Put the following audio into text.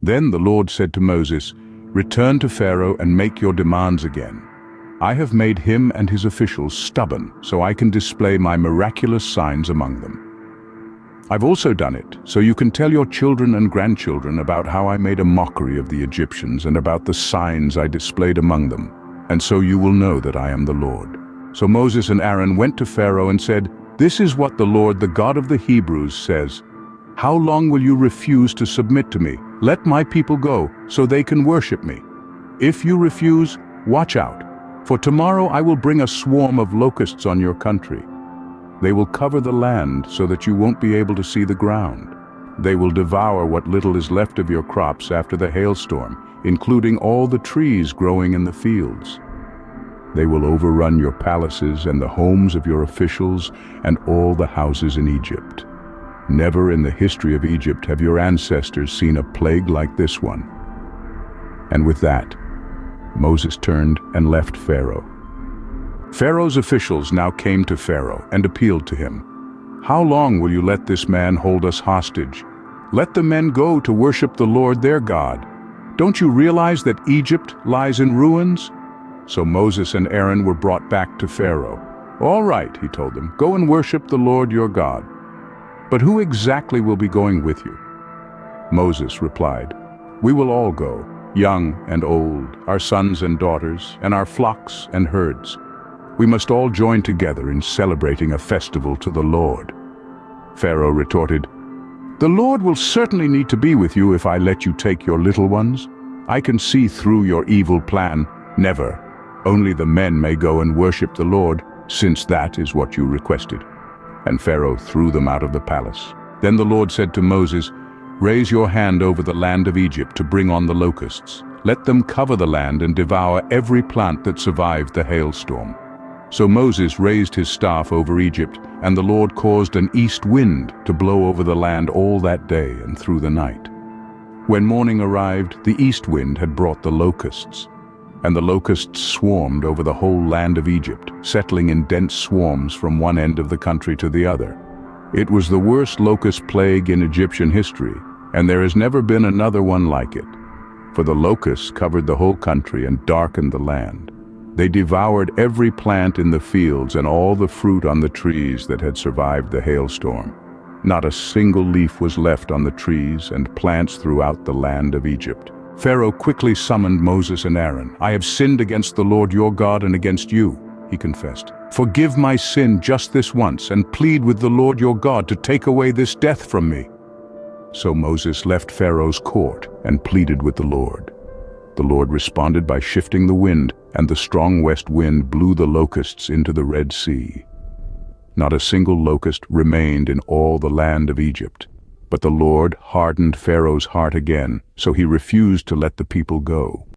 Then the Lord said to Moses, "Return to Pharaoh and make your demands again. I have made him and his officials stubborn so I can display my miraculous signs among them. I've also done it so you can tell your children and grandchildren about how I made a mockery of the Egyptians and about the signs I displayed among them, and so you will know that I am the Lord." So Moses and Aaron went to Pharaoh and said, "This is what the Lord, the God of the Hebrews, says. How long will you refuse to submit to me? Let my people go so they can worship me. If you refuse, watch out, for tomorrow I will bring a swarm of locusts on your country. They will cover the land so that you won't be able to see the ground. They will devour what little is left of your crops after the hailstorm, including all the trees growing in the fields. They will overrun your palaces and the homes of your officials and all the houses in Egypt. Never in the history of Egypt have your ancestors seen a plague like this one." And with that, Moses turned and left Pharaoh. Pharaoh's officials now came to Pharaoh and appealed to him. "How long will you let this man hold us hostage? Let the men go to worship the Lord their God. Don't you realize that Egypt lies in ruins?" So Moses and Aaron were brought back to Pharaoh. "All right," he told them, "go and worship the Lord your God. But who exactly will be going with you?" Moses replied, "We will all go, young and old, our sons and daughters, and our flocks and herds. We must all join together in celebrating a festival to the Lord." Pharaoh retorted, "The Lord will certainly need to be with you if I let you take your little ones. I can see through your evil plan. Never. Only the men may go and worship the Lord, since that is what you requested." And Pharaoh threw them out of the palace. Then the Lord said to Moses, "Raise your hand over the land of Egypt to bring on the locusts. Let them cover the land and devour every plant that survived the hailstorm." So Moses raised his staff over Egypt, and the Lord caused an east wind to blow over the land all that day and through the night. When morning arrived, the east wind had brought the locusts, and the locusts swarmed over the whole land of Egypt, settling in dense swarms from one end of the country to the other. It was the worst locust plague in Egyptian history, and there has never been another one like it. For the locusts covered the whole country and darkened the land. They devoured every plant in the fields and all the fruit on the trees that had survived the hailstorm. Not a single leaf was left on the trees and plants throughout the land of Egypt. Pharaoh quickly summoned Moses and Aaron. "I have sinned against the Lord your God and against you," he confessed. "Forgive my sin just this once and plead with the Lord your God to take away this death from me." So Moses left Pharaoh's court and pleaded with the Lord. The Lord responded by shifting the wind, and the strong west wind blew the locusts into the Red Sea. Not a single locust remained in all the land of Egypt. But the Lord hardened Pharaoh's heart again, so he refused to let the people go.